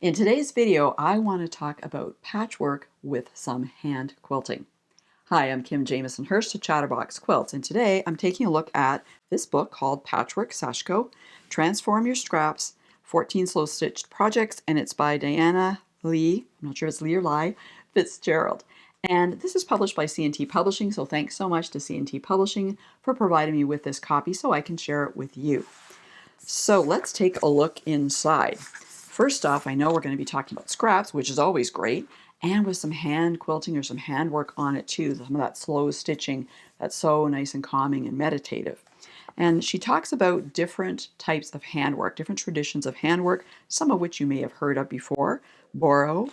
In today's video, I want to talk about patchwork with some hand quilting. Hi, I'm Kim Jamieson-Hirst of Chatterbox Quilts, and today I'm taking a look at this book called Patchwork Sashiko, Transform Your Scraps, 14 Slow Stitched Projects, and it's by Diana Lee, I'm not sure if it's Lee or Lai, Fitzgerald. And this is published by C&T Publishing, so thanks so much to C&T Publishing for providing me with this copy so I can share it with you. So let's take a look inside. First off, I know we're going to be talking about scraps, which is always great, and with some hand quilting or some handwork on it too, some of that slow stitching that's so nice and calming and meditative. And she talks about different types of handwork, different traditions of handwork, some of which you may have heard of before: Boro,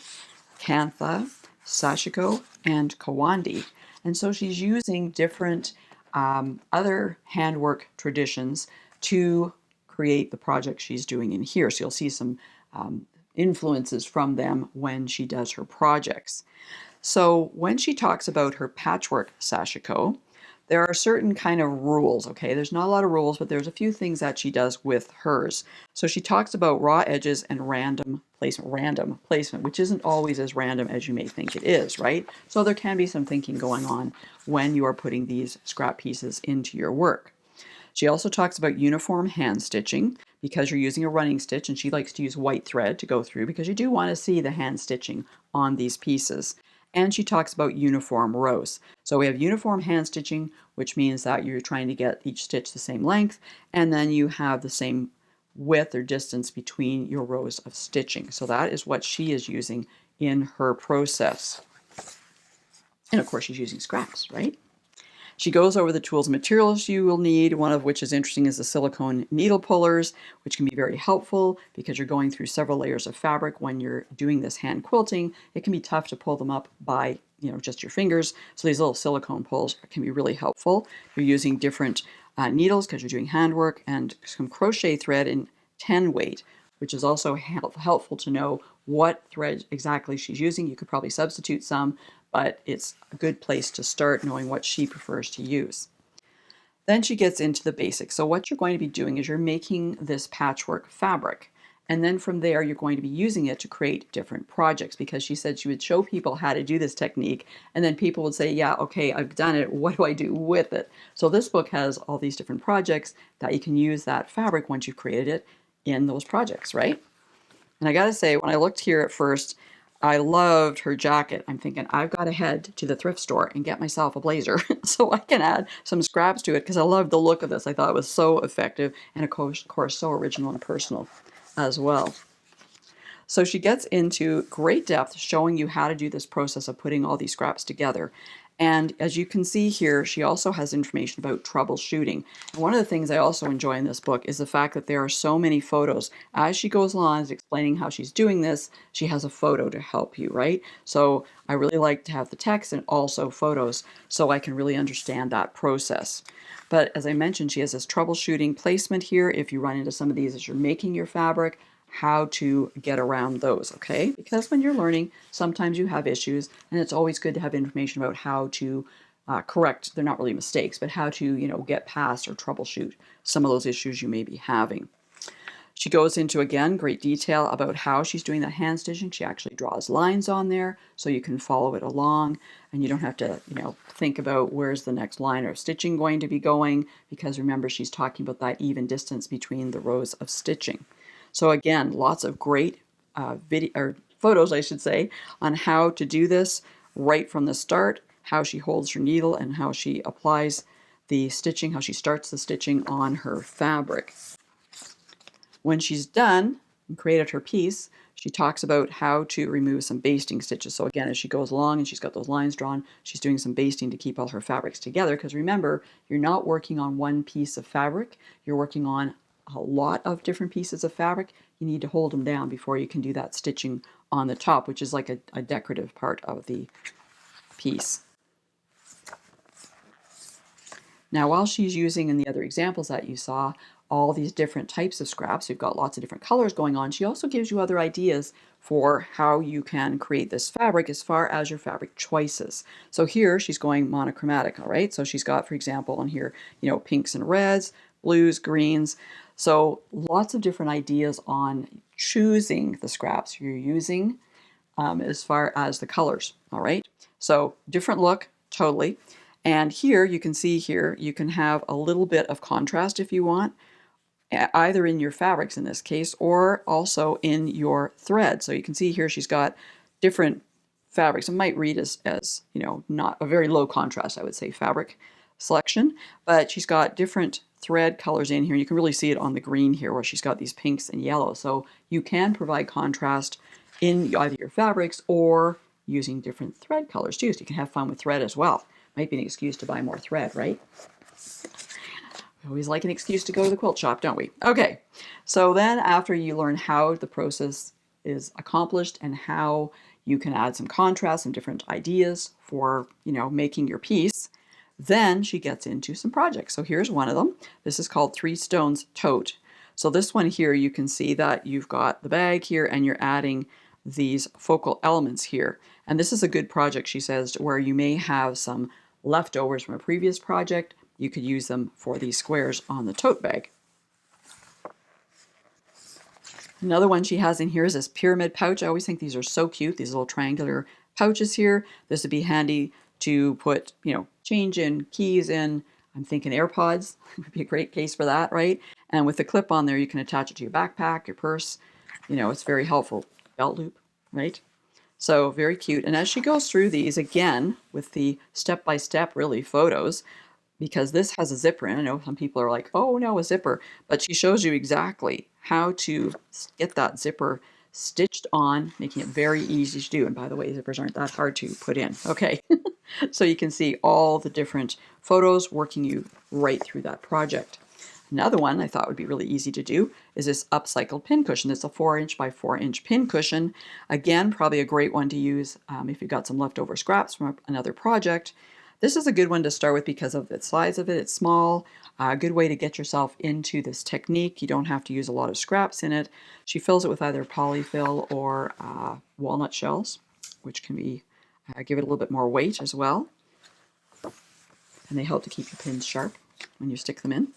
Kantha, Sashiko, and Kawandi. And so she's using different other handwork traditions to create the project she's doing in here. So you'll see some influences from them when she does her projects. So when she talks about her patchwork Sashiko, there are certain kind of rules, okay? There's not a lot of rules, but there's a few things that she does with hers. So she talks about raw edges and random placement, which isn't always as random as you may think it is, right? So there can be some thinking going on when you are putting these scrap pieces into your work. She also talks about uniform hand stitching because you're using a running stitch, and she likes to use white thread to go through because you do want to see the hand stitching on these pieces. And she talks about uniform rows. So we have uniform hand stitching, which means that you're trying to get each stitch the same length, and then you have the same width or distance between your rows of stitching. So that is what she is using in her process. And of course, she's using scraps, right? She goes over the tools and materials you will need, one of which is interesting is the silicone needle pullers, which can be very helpful because you're going through several layers of fabric when you're doing this hand quilting. It can be tough to pull them up by just your fingers, so these little silicone pulls can be really helpful. You're using different needles because you're doing handwork, and some crochet thread in 10 weight, which is also helpful to know what thread exactly she's using. You could probably substitute some, but it's a good place to start knowing what she prefers to use. Then she gets into the basics. So what you're going to be doing is you're making this patchwork fabric. And then from there, you're going to be using it to create different projects, because she said she would show people how to do this technique, and then people would say, yeah, okay, I've done it. What do I do with it? So this book has all these different projects that you can use that fabric once you've created it in those projects, right? And I got to say, when I looked here at first, I loved her jacket. I'm thinking, I've got to head to the thrift store and get myself a blazer so I can add some scraps to it, because I love the look of this. I thought it was so effective and, of course, so original and personal as well. So she gets into great depth showing you how to do this process of putting all these scraps together. And as you can see here, she also has information about troubleshooting. And one of the things I also enjoy in this book is the fact that there are so many photos. As she goes along and explaining how she's doing this, she has a photo to help you, right? So I really like to have the text and also photos so I can really understand that process. But as I mentioned, she has this troubleshooting placement here. If you run into some of these as you're making your fabric, how to get around those, okay? Because when you're learning, sometimes you have issues, and it's always good to have information about how to correct, they're not really mistakes, but how to, get past or troubleshoot some of those issues you may be having. She goes into, again, great detail about how she's doing that hand stitching. She actually draws lines on there so you can follow it along, and you don't have to, think about where's the next line or stitching going to be going, because remember, she's talking about that even distance between the rows of stitching. So again, lots of great photos, I should say, on how to do this right from the start, how she holds her needle and how she applies the stitching, how she starts the stitching on her fabric. When she's done and created her piece, she talks about how to remove some basting stitches. So again, as she goes along and she's got those lines drawn, she's doing some basting to keep all her fabrics together, because remember, you're not working on one piece of fabric, you're working on a lot of different pieces of fabric. You need to hold them down before you can do that stitching on the top, which is like a decorative part of the piece. Now, while she's using in the other examples that you saw all these different types of scraps, you've got lots of different colors going on, she also gives you other ideas for how you can create this fabric as far as your fabric choices. So here she's going monochromatic, all right? So she's got, for example, on here, pinks and reds, blues, greens. So lots of different ideas on choosing the scraps you're using as far as the colors. All right. So different look, totally. And here you can see here, you can have a little bit of contrast if you want, either in your fabrics in this case, or also in your thread. So you can see here she's got different fabrics. It might read as you know, not a very low contrast, I would say, fabric selection, but she's got different thread colors in here. You can really see it on the green here where she's got these pinks and yellows. So you can provide contrast in either your fabrics or using different thread colors too. So you can have fun with thread as well. Might be an excuse to buy more thread, right? We always like an excuse to go to the quilt shop, don't we? Okay, so then after you learn how the process is accomplished and how you can add some contrast, some different ideas for, you know, making your piece, then she gets into some projects. So here's one of them. This is called Three Stones Tote. So this one here, you can see that you've got the bag here and you're adding these focal elements here. And this is a good project, she says, where you may have some leftovers from a previous project. You could use them for these squares on the tote bag. Another one she has in here is this pyramid pouch. I always think these are so cute, these little triangular pouches here. This would be handy to put, you know, change in, keys in. I'm thinking AirPods would be a great case for that, right? And with the clip on there, you can attach it to your backpack, your purse. You know, it's very helpful. Belt loop, right? So very cute. And as she goes through these, again, with the step-by-step, really, photos, because this has a zipper in. I know some people are like, oh no, a zipper, but she shows you exactly how to get that zipper stitched on, making it very easy to do. And by the way, zippers aren't that hard to put in. Okay, so you can see all the different photos working you right through that project. Another one I thought would be really easy to do is this upcycled pin cushion. It's a 4" by 4" pin cushion. Again, probably a great one to use if you've got some leftover scraps from another project. This is a good one to start with because of the size of it. It's small, a good way to get yourself into this technique. You don't have to use a lot of scraps in it. She fills it with either polyfill or walnut shells, which can be give it a little bit more weight as well. And they help to keep your pins sharp when you stick them in.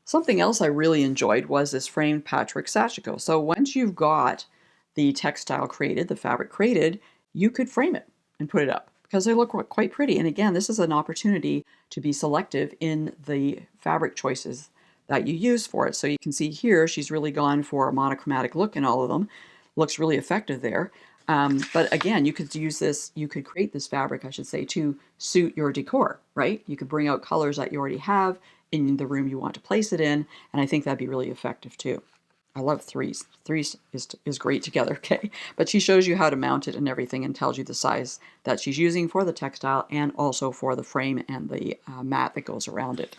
Something else I really enjoyed was this framed patchwork Sashiko. So once you've got the textile created, the fabric created, you could frame it and put it up, because they look quite pretty. And again, this is an opportunity to be selective in the fabric choices that you use for it. So you can see here, she's really gone for a monochromatic look in all of them. Looks really effective there. But again, you could use this, you could create this fabric, I should say, to suit your decor, right? You could bring out colors that you already have in the room you want to place it in. And I think that'd be really effective too. I love threes. Threes is great together, okay? But she shows you how to mount it and everything and tells you the size that she's using for the textile and also for the frame and the mat that goes around it.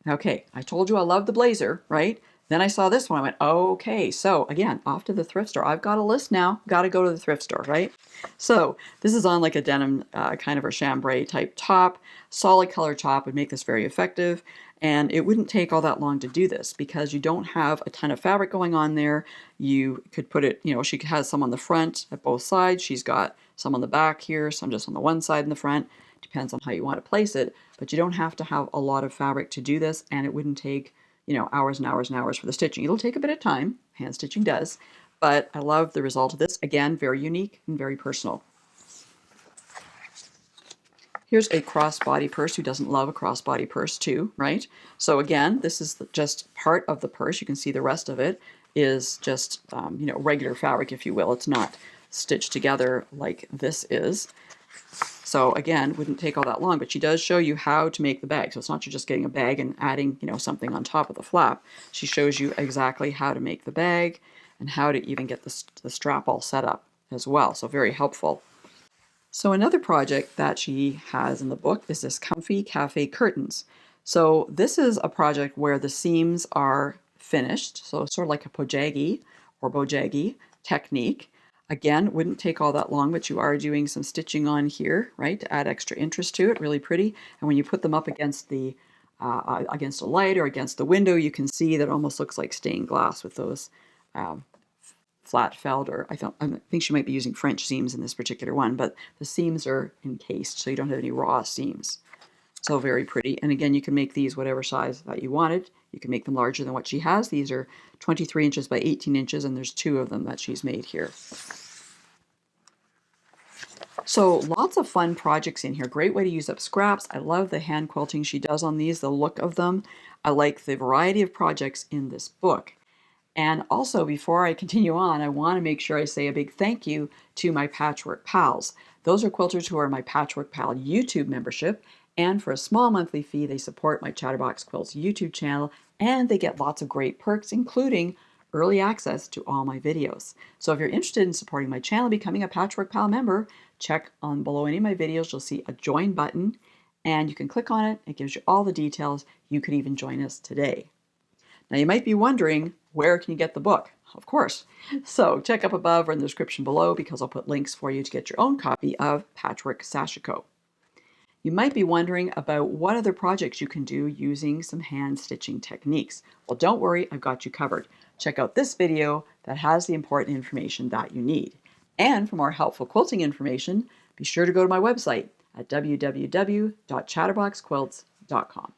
Okay, I told you I love the blazer, right? Then I saw this one, I went, okay, so again, off to the thrift store. I've got a list now, got to go to the thrift store, right? So this is on like a denim kind of a chambray type top, solid color top would make this very effective. And it wouldn't take all that long to do this because you don't have a ton of fabric going on there. You could put it, you know, she has some on the front at both sides. She's got some on the back here, some just on the one side in the front. Depends on how you want to place it, but you don't have to have a lot of fabric to do this, and it wouldn't take, you know, hours and hours and hours for the stitching. It'll take a bit of time, hand stitching does, but I love the result of this. Again, very unique and very personal. Here's a crossbody purse. Who doesn't love a crossbody purse too, right? So again, this is just part of the purse. You can see the rest of it is just, you know, regular fabric, if you will. It's not stitched together like this is. So again, wouldn't take all that long, but she does show you how to make the bag. So it's not you're just getting a bag and adding, you know, something on top of the flap. She shows you exactly how to make the bag and how to even get the strap all set up as well. So very helpful. So another project that she has in the book is this Comfy Cafe Curtains. So this is a project where the seams are finished, so sort of like a pojagi or bojagi technique. Again, wouldn't take all that long, but you are doing some stitching on here, right, to add extra interest to it, really pretty. And when you put them up against the against a light or against the window, you can see that it almost looks like stained glass with those flat felt, or I think she might be using French seams in this particular one, but the seams are encased, so you don't have any raw seams. So very pretty. And again, you can make these whatever size that you wanted. You can make them larger than what she has. These are 23 inches by 18 inches, and there's 2 of them that she's made here. So lots of fun projects in here. Great way to use up scraps. I love the hand quilting she does on these, the look of them. I like the variety of projects in this book. And also, before I continue on, I want to make sure I say a big thank you to my Patchwork Pals. Those are quilters who are my Patchwork Pal YouTube membership, and for a small monthly fee, they support my Chatterbox Quilts YouTube channel, and they get lots of great perks, including early access to all my videos. So if you're interested in supporting my channel, becoming a Patchwork Pal member, check on below any of my videos. You'll see a join button, and you can click on it. It gives you all the details. You could even join us today. Now you might be wondering, where can you get the book? Of course. So check up above or in the description below, because I'll put links for you to get your own copy of Patchwork Sashiko. You might be wondering about what other projects you can do using some hand stitching techniques. Well, don't worry, I've got you covered. Check out this video that has the important information that you need. And for more helpful quilting information, be sure to go to my website at www.chatterboxquilts.com.